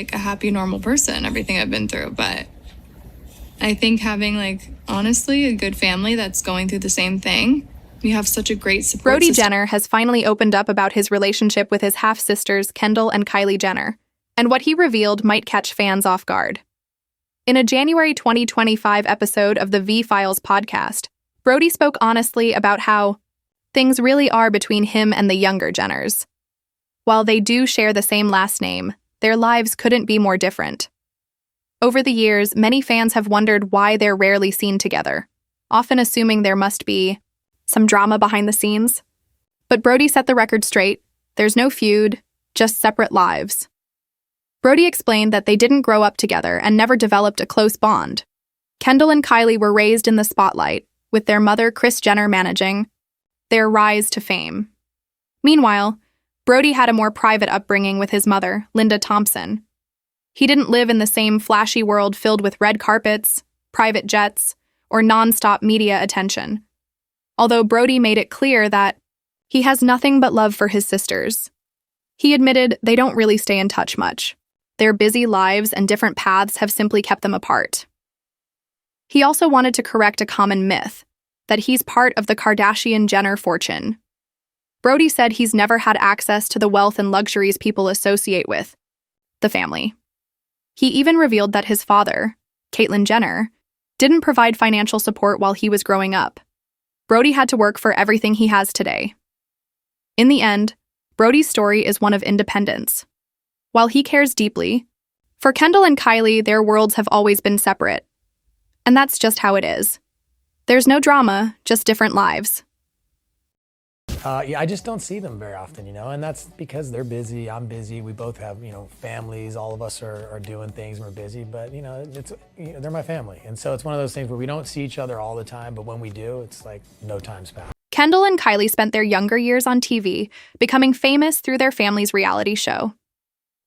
like a happy, normal person, everything I've been through. But I think having like, honestly, a good family that's going through the same thing, we have such a great support Brody system. Jenner has finally opened up about his relationship with his half-sisters, Kendall and Kylie Jenner, and what he revealed might catch fans off guard. In a January 2025 episode of the V-Files podcast, Brody spoke honestly about how things really are between him and the younger Jenners. While they do share the same last name, their lives couldn't be more different. Over the years, many fans have wondered why they're rarely seen together, often assuming there must be some drama behind the scenes. But Brody set the record straight. There's no feud, just separate lives. Brody explained that they didn't grow up together and never developed a close bond. Kendall and Kylie were raised in the spotlight, with their mother, Kris Jenner, managing their rise to fame. Meanwhile, Brody had a more private upbringing with his mother, Linda Thompson. He didn't live in the same flashy world filled with red carpets, private jets, or nonstop media attention. Although Brody made it clear that he has nothing but love for his sisters. He admitted they don't really stay in touch much. Their busy lives and different paths have simply kept them apart. He also wanted to correct a common myth, that he's part of the Kardashian-Jenner fortune. Brody said he's never had access to the wealth and luxuries people associate with the family. He even revealed that his father, Caitlyn Jenner, didn't provide financial support while he was growing up. Brody had to work for everything he has today. In the end, Brody's story is one of independence. While he cares deeply, for Kendall and Kylie, their worlds have always been separate. And that's just how it is. There's no drama, just different lives. Yeah, I just don't see them very often, and that's because they're busy, I'm busy, we both have, families, all of us are doing things, we're busy, but, they're my family. And so it's one of those things where we don't see each other all the time, but when we do, it's like no time's passed. Kendall and Kylie spent their younger years on TV, becoming famous through their family's reality show.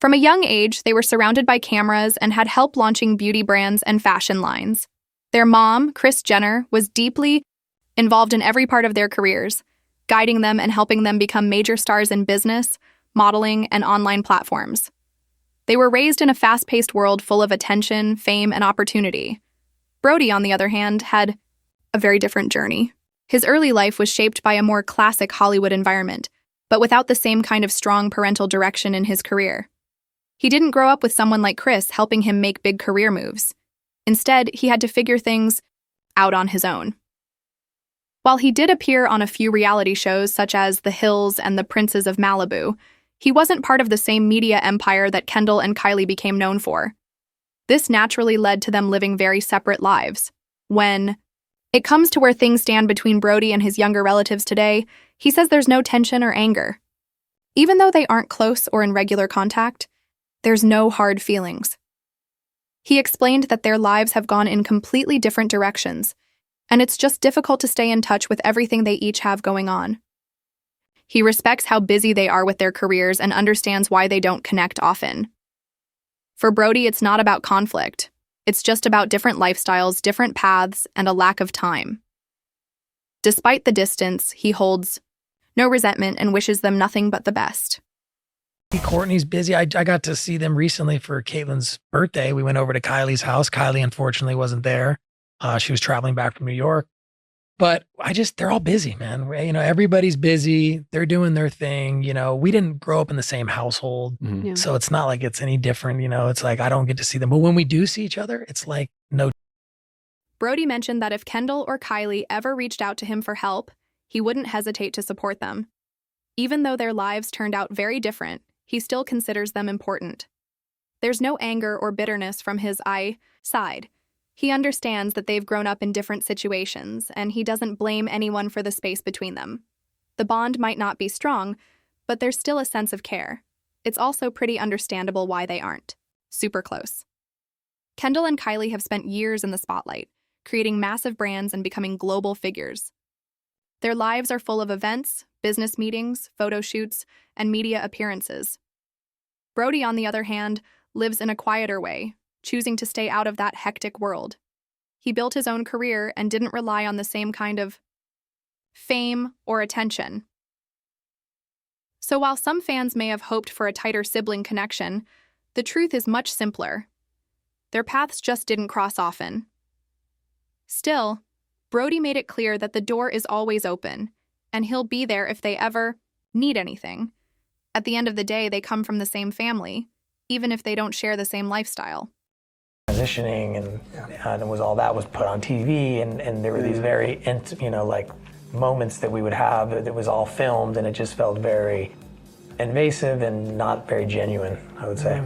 From a young age, they were surrounded by cameras and had help launching beauty brands and fashion lines. Their mom, Kris Jenner, was deeply involved in every part of their careers, guiding them and helping them become major stars in business, modeling, and online platforms. They were raised in a fast-paced world full of attention, fame, and opportunity. Brody, on the other hand, had a very different journey. His early life was shaped by a more classic Hollywood environment, but without the same kind of strong parental direction in his career. He didn't grow up with someone like Kris helping him make big career moves. Instead, he had to figure things out on his own. While he did appear on a few reality shows such as The Hills and The Princes of Malibu, he wasn't part of the same media empire that Kendall and Kylie became known for. This naturally led to them living very separate lives. When it comes to where things stand between Brody and his younger relatives today, he says there's no tension or anger. Even though they aren't close or in regular contact, there's no hard feelings. He explained that their lives have gone in completely different directions, and it's just difficult to stay in touch with everything they each have going on. He respects how busy they are with their careers and understands why they don't connect often. For Brody, it's not about conflict. It's just about different lifestyles, different paths, and a lack of time. Despite the distance, he holds no resentment and wishes them nothing but the best. Courtney's busy. I got to see them recently for Caitlyn's birthday. We went over to Kylie's house. Kylie, unfortunately, wasn't there. She was traveling back from New York. But they're all busy, man. Everybody's busy. They're doing their thing. We didn't grow up in the same household. Mm-hmm. Yeah. So it's not like it's any different. It's like I don't get to see them. But when we do see each other, it's like no. Brody mentioned that if Kendall or Kylie ever reached out to him for help, he wouldn't hesitate to support them. Even though their lives turned out very different, he still considers them important. There's no anger or bitterness from his side. He understands that they've grown up in different situations, and he doesn't blame anyone for the space between them. The bond might not be strong, but there's still a sense of care. It's also pretty understandable why they aren't super close. Kendall and Kylie have spent years in the spotlight, creating massive brands and becoming global figures. Their lives are full of events, business meetings, photo shoots, and media appearances. Brody, on the other hand, lives in a quieter way, choosing to stay out of that hectic world. He built his own career and didn't rely on the same kind of fame or attention. So while some fans may have hoped for a tighter sibling connection, The truth is much simpler. Their paths just didn't cross often. Still, Brody made it clear that the door is always open, and he'll be there if they ever need anything. At the end of the day, they come from the same family, even if they don't share the same lifestyle. Transitioning and it was all that was put on TV, and there were these very, like moments that we would have that was all filmed, and it just felt very invasive and not very genuine, I would say.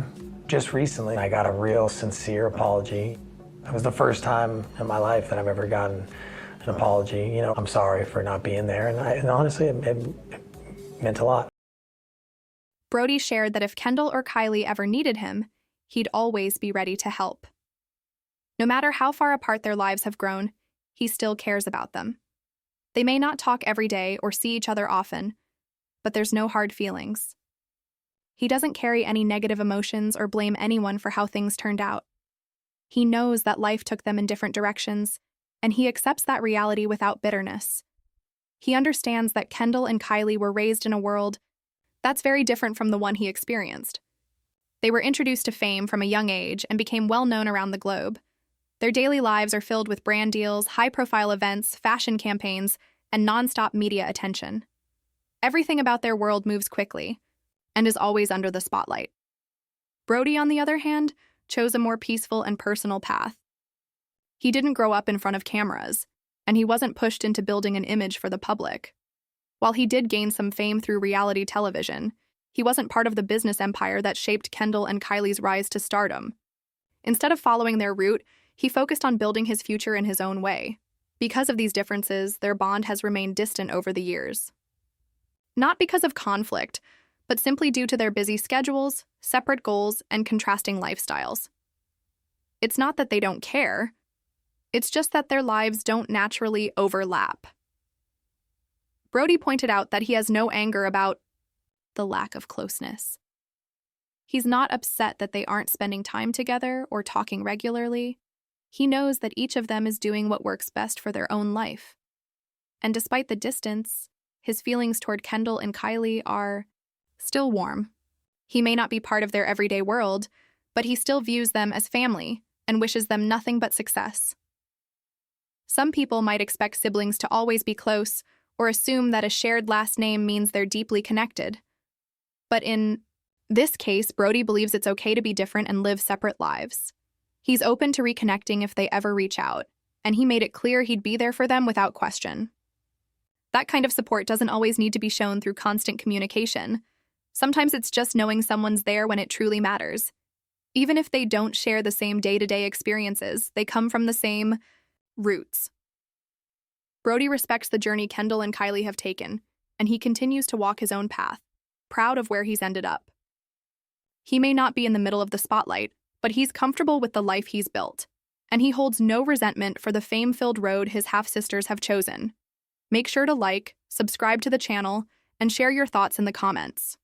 Just recently, I got a real sincere apology. It was the first time in my life that I've ever gotten an apology. I'm sorry for not being there, and honestly, it meant a lot. Brody shared that if Kendall or Kylie ever needed him, he'd always be ready to help. No matter how far apart their lives have grown, he still cares about them. They may not talk every day or see each other often, but there's no hard feelings. He doesn't carry any negative emotions or blame anyone for how things turned out. He knows that life took them in different directions, and he accepts that reality without bitterness. He understands that Kendall and Kylie were raised in a world that's very different from the one he experienced. They were introduced to fame from a young age and became well known around the globe. Their daily lives are filled with brand deals, high-profile events, fashion campaigns, and nonstop media attention. Everything about their world moves quickly and is always under the spotlight. Brody, on the other hand, chose a more peaceful and personal path. He didn't grow up in front of cameras, and he wasn't pushed into building an image for the public. While he did gain some fame through reality television, he wasn't part of the business empire that shaped Kendall and Kylie's rise to stardom. Instead of following their route, he focused on building his future in his own way. Because of these differences, their bond has remained distant over the years. Not because of conflict, but simply due to their busy schedules, separate goals, and contrasting lifestyles. It's not that they don't care, it's just that their lives don't naturally overlap. Brody pointed out that he has no anger about the lack of closeness. He's not upset that they aren't spending time together or talking regularly. He knows that each of them is doing what works best for their own life. And despite the distance, his feelings toward Kendall and Kylie are still warm. He may not be part of their everyday world, but he still views them as family and wishes them nothing but success. Some people might expect siblings to always be close or assume that a shared last name means they're deeply connected. But in this case, Brody believes it's okay to be different and live separate lives. He's open to reconnecting if they ever reach out, and he made it clear he'd be there for them without question. That kind of support doesn't always need to be shown through constant communication. Sometimes it's just knowing someone's there when it truly matters. Even if they don't share the same day-to-day experiences, they come from the same roots. Brody respects the journey Kendall and Kylie have taken, and he continues to walk his own path, proud of where he's ended up. He may not be in the middle of the spotlight, but he's comfortable with the life he's built, and he holds no resentment for the fame-filled road his half-sisters have chosen. Make sure to like, subscribe to the channel, and share your thoughts in the comments.